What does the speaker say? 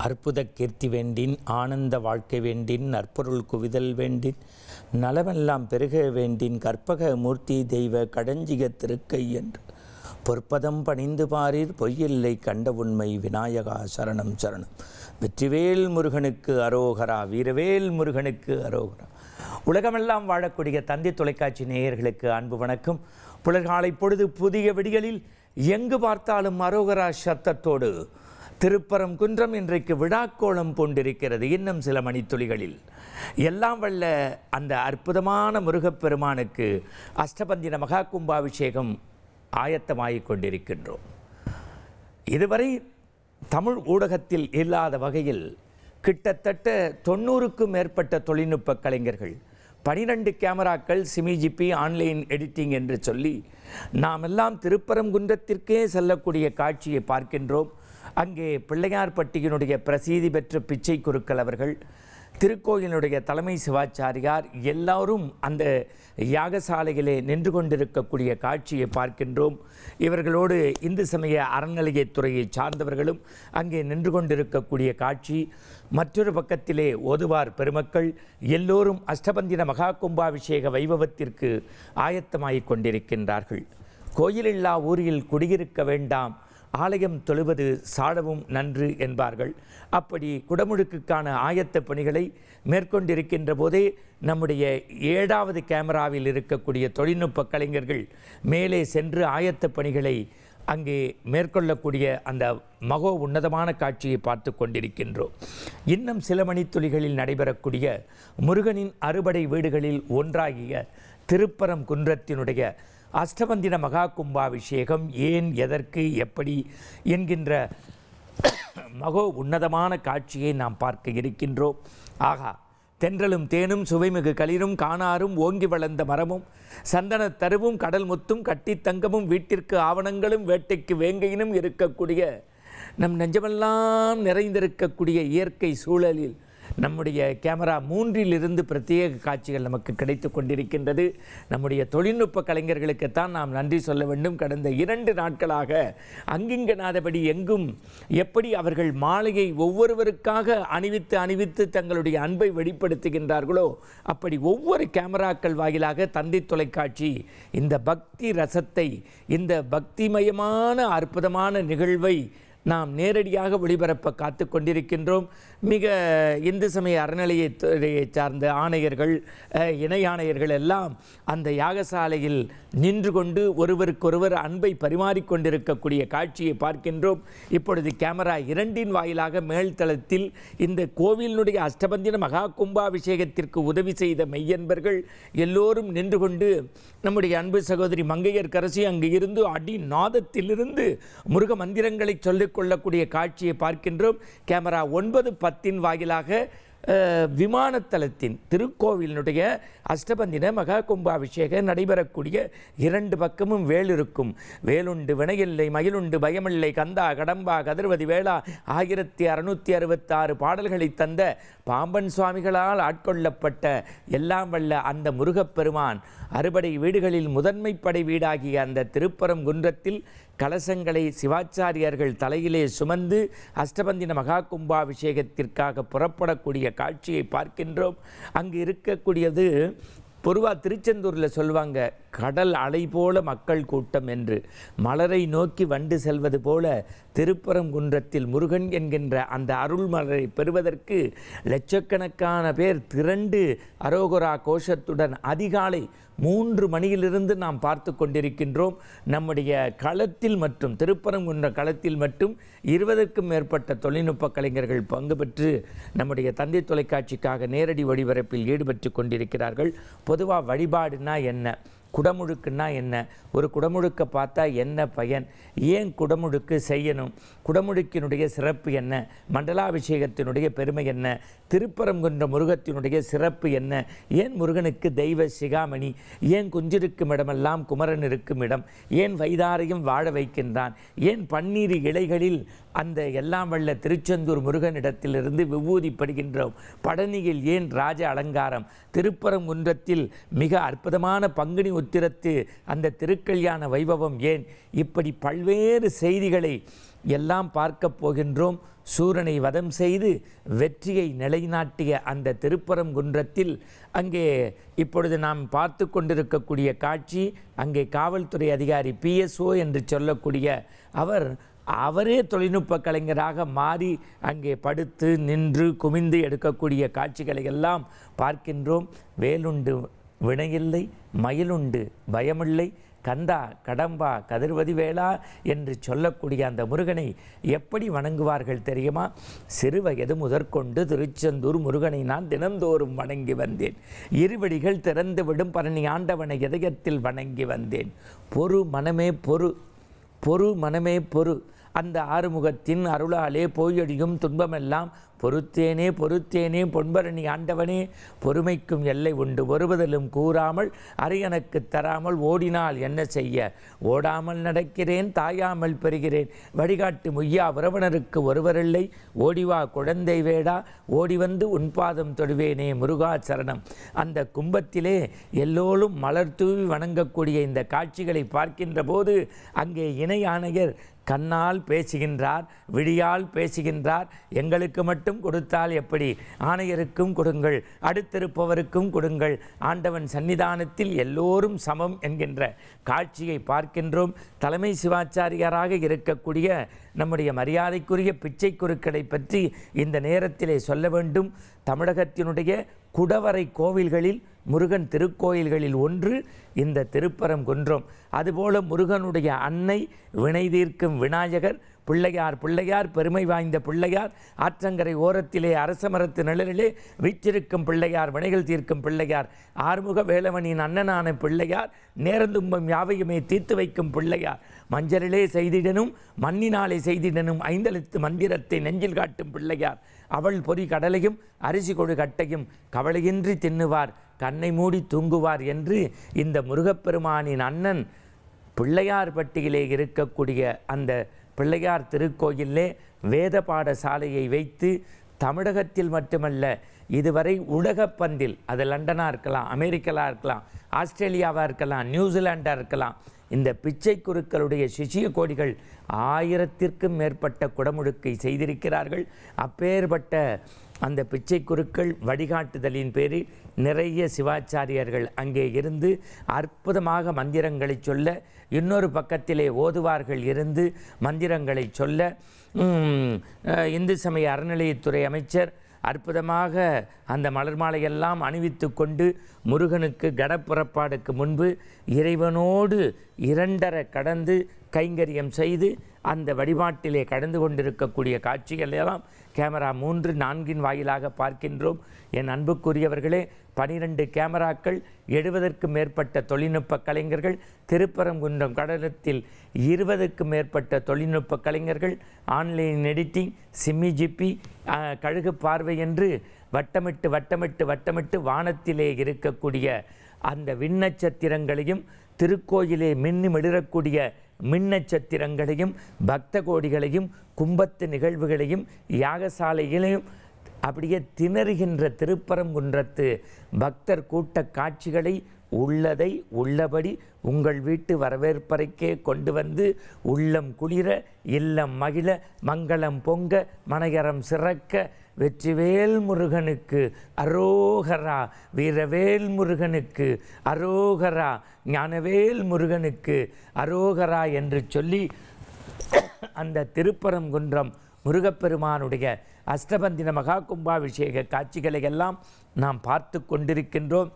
அற்புத கீர்த்தி வேண்டின் ஆனந்த வாழ்க்கை வேண்டின் நற்பொருள் குவிதல் வேண்டின் நலமெல்லாம் பெருக வேண்டின் கற்பக மூர்த்தி தெய்வ கடஞ்சிக திருக்கை என்று பொற்பதம் பணிந்து பாரீர் பொய்யில்லை கண்ட உண்மை விநாயகா சரணம் சரணம். வெற்றிவேல் முருகனுக்கு அரோகரா, வீரவேல் முருகனுக்கு அரோகரா. உலகமெல்லாம் வாழக்கூடிய தந்தி தொலைக்காட்சி நேயர்களுக்கு அன்பு வணக்கம். புலர்காலை பொழுது புதிய விடிகளில் எங்கு பார்த்தாலும் அரோகரா சத்தத்தோடு திருப்பரங்குன்றம் இன்றைக்கு விழாக்கோலம் கொண்டிருக்கிறது. இன்னும் சில மணித்துளிகளில் எல்லாம் வல்ல அந்த அற்புதமான முருகப்பெருமானுக்கு அஷ்டபந்தின மகா கும்பாபிஷேகம் ஆயத்தமாகிக் கொண்டிருக்கின்றோம். இதுவரை தமிழ் ஊடகத்தில் இல்லாத வகையில் கிட்டத்தட்ட 90க்கும் மேற்பட்ட தொழில்நுட்ப கலைஞர்கள், 12 கேமராக்கள், சிமிஜிபி, ஆன்லைன் எடிட்டிங் என்று சொல்லி நாம் எல்லாம் திருப்பரங்குன்றத்திற்கே செல்லக்கூடிய காட்சியை பார்க்கின்றோம். அங்கே பிள்ளையார்பட்டியினுடைய பிரசித்தி பெற்ற பிச்சை குருக்கள் அவர்கள், திருக்கோயிலுடைய தலைமை சிவாச்சாரியார் எல்லோரும் அந்த யாகசாலையிலே நின்று கொண்டிருக்கக்கூடிய காட்சியை பார்க்கின்றோம். இவர்களோடு இந்து சமய அறநிலையத்துறையை சார்ந்தவர்களும் அங்கே நின்று கொண்டிருக்கக்கூடிய காட்சி. மற்றொரு பக்கத்திலே ஓதுவார் பெருமக்கள் எல்லோரும் அஷ்டபந்தின மகா கும்பாபிஷேக வைபவத்திற்கு ஆயத்தமாகிக் கொண்டிருக்கின்றார்கள். கோயிலில்லா ஊரில் குடியிருக்க வேண்டாம், ஆலயம் தொழுவது சாடவும் நன்று என்பார்கள். அப்படி குடமுழுக்குக்கான ஆயத்த பணிகளை மேற்கொண்டிருக்கின்ற போதே நம்முடைய 7வது கேமராவில் இருக்கக்கூடிய தொழில்நுட்ப கலைஞர்கள் மேலே சென்று ஆயத்த பணிகளை அங்கே மேற்கொள்ளக்கூடிய அந்த மகோ உன்னதமான காட்சியை பார்த்து கொண்டிருக்கின்றோம். இன்னும் சில மணித்துளிகளில் நடைபெறக்கூடிய முருகனின் அறுபடை வீடுகளில் ஒன்றாகிய திருப்பரங்குன்றத்தினுடைய அஷ்டபந்தின மகா கும்பாபிஷேகம் ஏன், எதற்கு, எப்படி என்கின்ற மகோ உன்னதமான காட்சியை நாம் பார்க்க இருக்கின்றோம். ஆகா, தென்றலும் தேனும் சுவைமிகு களிரும் காணாரும் ஓங்கி வளர்ந்த மரமும் சந்தன தருவும் கடல் முத்தும் கட்டி தங்கமும் வீட்டிற்கு ஆவணங்களும் வேட்டைக்கு வேங்கையினும் இருக்கக்கூடிய நம் நெஞ்சமெல்லாம் நிறைந்திருக்கக்கூடிய இயற்கை சூழலில் நம்முடைய கேமரா 3 பிரத்யேக காட்சிகள் நமக்கு கிடைத்து கொண்டிருக்கின்றது. நம்முடைய தொழில்நுட்ப கலைஞர்களுக்குத்தான் நாம் நன்றி சொல்ல வேண்டும். கடந்த 2 நாட்களாக அங்கிங்கனாதபடி எங்கும் எப்படி அவர்கள் மாலையை ஒவ்வொருவருக்காக அணிவித்து தங்களுடைய அன்பை வெளிப்படுத்துகின்றார்களோ அப்படி ஒவ்வொரு கேமராக்கள் வாயிலாக தந்தி தொலைக்காட்சி இந்த பக்தி ரசத்தை, இந்த பக்திமயமான அற்புதமான நிகழ்வை நாம் நேரடியாக ஒளிபரப்ப காத்து கொண்டிருக்கின்றோம். மிக இந்து சமய அறநிலையத்துறையை சார்ந்த ஆணையர்கள், இணை ஆணையர்கள் எல்லாம் அந்த யாகசாலையில் நின்று கொண்டு ஒருவருக்கொருவர் அன்பை பரிமாறிக்கொண்டிருக்கக்கூடிய காட்சியை பார்க்கின்றோம். இப்பொழுது கேமரா 2 வாயிலாக மேல்தளத்தில் இந்த கோவிலினுடைய அஷ்டபந்தின மகா கும்பாபிஷேகத்திற்கு உதவி செய்த மெய்யன்பர்கள் எல்லோரும் நின்று கொண்டு நம்முடைய அன்பு சகோதரி மங்கையர் கரசி அங்கு இருந்து அடி நாதத்திலிருந்து முருக மந்திரங்களை சொல்லிக் கொள்ளக்கூடிய காட்சியை பார்க்கின்றோம். கேமரா 9-10 வாயிலாக விமானத்தளத்தின் திருக்கோவிலினுடைய அஷ்டபந்தின மகா கும்பாபிஷேகம் நடைபெறக்கூடிய 2 பக்கமும் வேல் இருக்கும். வேலுண்டு வினையில்லை, மயிலுண்டு பயமில்லை, கந்தா கடம்பா கதிர்வதி வேளா 1666 பாடல்களை தந்த பாம்பன் சுவாமிகளால் ஆட்கொள்ளப்பட்ட எல்லாம் வல்ல அந்த முருகப்பெருமான் அறுபடை வீடுகளில் முதன்மைப்படை வீடாகிய அந்த திருப்பரங்குன்றத்தில் கலசங்களை சிவாச்சாரியர்கள் தலையிலே சுமந்து அஷ்டபந்தின மகா கும்பாபிஷேகத்திற்காக புறப்படக்கூடிய காட்சியை பார்க்கின்றோம். அங்கு இருக்கக்கூடியது பொதுவாக திருச்செந்தூரில் சொல்லுவாங்க, கடல் அலை போல மக்கள் கூட்டம் என்று. மலரை நோக்கி வண்டு செல்வது போல திருப்பரங்குன்றத்தில் முருகன் என்கின்ற அந்த அருள் மலரை பெறுவதற்கு லட்சக்கணக்கான பேர் திரண்டு அரோகரா கோஷத்துடன் அதிகாலை 3 மணியிலிருந்து நாம் பார்த்து கொண்டிருக்கின்றோம். நம்முடைய களத்தில் மற்றும் திருப்பரங்குன்ற களத்தில் மட்டும் 20க்கும் மேற்பட்ட தொழில்நுட்ப கலைஞர்கள் பங்கு பெற்று நம்முடைய தந்தி தொலைக்காட்சிக்காக நேரடி ஒளிபரப்பில் ஈடுபட்டு கொண்டிருக்கிறார்கள். பொதுவாக வழிபாடுனா என்ன, குடமுழுக்குன்னா என்ன, ஒரு குடமுழுக்க பார்த்தா என்ன பயன், ஏன் குடமுழுக்கு செய்யணும், குடமுழுக்கினுடைய சிறப்பு என்ன, மண்டலாபிஷேகத்தினுடைய பெருமை என்ன, திருப்பரங்குன்ற முருகத்தினுடைய சிறப்பு என்ன, ஏன் முருகனுக்கு தெய்வ சிகாமணி, ஏன் குஞ்சிருக்கும் இடமெல்லாம் குமரன் இருக்கும் இடம், ஏன் வைதாரையும் வாழ வைக்கின்றான், ஏன் பன்னீர் இலைகளில் அந்த எல்லாம் வல்ல திருச்செந்தூர் முருகனிடத்திலிருந்து விபூதிப்படுகின்றோம், பழனியில் ஏன் ராஜ அலங்காரம், திருப்பரங்குன்றத்தில் மிக அற்புதமான பங்குனி உத்திரத்து அந்த திருக்கல்யாண வைபவம் ஏன், இப்படி பல்வேறு செய்திகளை எல்லாம் பார்க்க போகின்றோம். சூரனை வதம் செய்து வெற்றியை நிலைநாட்டிய அந்த திருப்பரங்குன்றத்தில் அங்கே இப்பொழுது நாம் பார்த்து கொண்டிருக்கக்கூடிய காட்சி, அங்கே காவல்துறை அதிகாரி PSO என்று சொல்லக்கூடிய அவரே தொழில்நுட்ப கலைஞராக மாறி அங்கே படுத்து நின்று குமிந்து எடுக்கக்கூடிய காட்சிகளை எல்லாம் பார்க்கின்றோம். வேலுண்டு வினையில்லை, மயிலுண்டு பயமில்லை, கந்தா கடம்பா கதிர்வதி வேளா என்று சொல்லக்கூடிய அந்த முருகனை எப்படி வணங்குவார்கள் தெரியுமா? சிறுவயது முதற்கொண்டு திருச்செந்தூர் முருகனை நான் தினந்தோறும் வணங்கி வந்தேன். இருவடிகள் திறந்துவிடும் பரணி ஆண்டவனை இதயத்தில் வணங்கி வந்தேன். பொறு மனமே பொறு, பொறு மனமே பொறு, அந்த ஆறுமுகத்தின் அருளாலே போயடியும் துன்பமெல்லாம் பொறுத்தேனே பொறுத்தேனே பொன்பரணி ஆண்டவனே, பொறுமைக்கும் எல்லை உண்டு, ஒருவதிலும் கூறாமல் அரியணக்கு தராமல் ஓடினால் என்ன செய்ய, ஓடாமல் நடக்கிறேன் தாயாமல் பெறுகிறேன், வழிகாட்டு முய்யா உறவனருக்கு ஒருவரில்லை, ஓடிவா குழந்தை வேடா, ஓடி வந்து உன்பாதம் தொடுவேனே முருகா சரணம். அந்த கும்பத்திலே எல்லோரும் மலர் தூவி வணங்கக்கூடிய இந்த காட்சிகளை பார்க்கின்ற போது அங்கே இணை ஆணையர் கண்ணால் பேசுகின்றார், விழியால் பேசுகின்றார். எங்களுக்கு மட்டும் கொடுத்தால் எப்படி, ஆணையருக்கும் கொடுங்கள், அடுத்திருப்பவருக்கும் கொடுங்கள், ஆண்டவன் சன்னிதானத்தில் எல்லோரும் சமம் என்கின்ற காட்சியை பார்க்கின்றோம். தலைமை சிவாச்சாரியாராக இருக்கக்கூடிய நம்முடைய மரியாதைக்குரிய பிச்சை குருக்களை பற்றி இந்த நேரத்திலே சொல்ல வேண்டும். தமிழகத்தினுடைய குடவரை கோவில்களில் முருகன் திருக்கோயில்களில் ஒன்று இந்த திருப்பரங்குன்றம். அதுபோல முருகனுடைய அன்னை வினை தீர்க்கும் விநாயகர், பிள்ளையார் பெருமை வாய்ந்த பிள்ளையார், ஆற்றங்கரை ஓரத்திலே அரசமரத்து நிழலிலே வீற்றிருக்கும் பிள்ளையார், வினைகள் தீர்க்கும் பிள்ளையார், ஆறுமுக வேலவனின் அண்ணனான பிள்ளையார், நேரந்துன்பம் யாவையுமே தீர்த்து வைக்கும் பிள்ளையார், மஞ்சளிலே செய்திடனும் மண்ணினாலே செய்திடனும் ஐந்தெழுத்து மந்திரத்தை நெஞ்சில் காட்டும் பிள்ளையார், அவள் பொறி கடலையும் அரிசி கொடு கட்டையும் கவலையின்றி தின்னுவார், கண்ணை மூடி தூங்குவார் என்று இந்த முருகப்பெருமானின் அண்ணன் பிள்ளையார் பட்டியிலே இருக்கக்கூடிய அந்த பிள்ளையார் திருக்கோயிலே வேத பாடசாலையை வைத்து தமிழகத்தில் மட்டுமல்ல, இதுவரை உலகப் பந்தில், அது லண்டனாக இருக்கலாம், அமெரிக்கலாக இருக்கலாம், ஆஸ்திரேலியாவாக இருக்கலாம், நியூசிலாண்டாக இருக்கலாம், இந்த பிச்சை குருக்களுடைய சிஷிய கோடிகள் 1000ற்கும் மேற்பட்ட குடமுழுக்கை செய்திருக்கிறார்கள். அப்பேற்பட்ட அந்த பிச்சை குருக்கள் வழிகாட்டுதலின் பேரில் நிறைய சிவாச்சாரியர்கள் அங்கே இருந்து அற்புதமாக மந்திரங்களை சொல்ல, இன்னொரு பக்கத்திலே ஓதுவார்கள் இருந்து மந்திரங்களை சொல்ல, இந்து சமய அறநிலையத்துறை அமைச்சர் அற்புதமாக அந்த மலர் மாலையெல்லாம் அணிவித்து கொண்டு முருகனுக்கு கடப்புறப்பாடுக்கு முன்பு இறைவனோடு 2.5 கடந்து கைங்கரியம் செய்து அந்த வழிபாட்டிலே கடந்து கொண்டிருக்கக்கூடிய காட்சிகள் எல்லாம் கேமரா 3, 4 வாயிலாக பார்க்கின்றோம். என் அன்புக்குரியவர்களே, 12 கேமராக்கள், 70க்கும் மேற்பட்ட தொழில்நுட்ப கலைஞர்கள், திருப்பரங்குன்றம் கடலத்தில் 20க்கும் மேற்பட்ட தொழில்நுட்ப கலைஞர்கள், ஆன்லைன் எடிட்டிங், சிம்மி ஜிப்பி, கழுகு பார்வை என்று வட்டமிட்டு வட்டமிட்டு வட்டமிட்டு வானத்திலே இருக்கக்கூடிய அந்த விண்ணச்சத்திரங்களையும், திருக்கோயிலே மின்னி மிளிரக்கூடிய மின்னச்சத்திரங்களையும், பக்த கோடிகளையும், கும்பத்து நிகழ்வுகளையும், யாகசாலைகளையும், அப்படியே திணறுகின்ற திருப்பரங்குன்றத்து பக்தர் கூட்ட காட்சிகளை உள்ளதை உள்ளபடி உங்கள் வீட்டு வரவேற்பறைக்கே கொண்டு வந்து உள்ளம் குளிர, இல்லம் மகிழ, மங்களம் பொங்க, மனையறம் சிறக்க, வெற்றிவேல் முருகனுக்கு அரோகரா, வீரவேல் முருகனுக்கு அரோகரா, ஞானவேல் முருகனுக்கு அரோகரா என்று சொல்லி அந்த திருப்பரங்குன்றம் முருகப்பெருமானுடைய அஷ்டபந்தின மகா கும்பாபிஷேக காட்சிகளை எல்லாம் நாம் பார்த்து கொண்டிருக்கின்றோம்.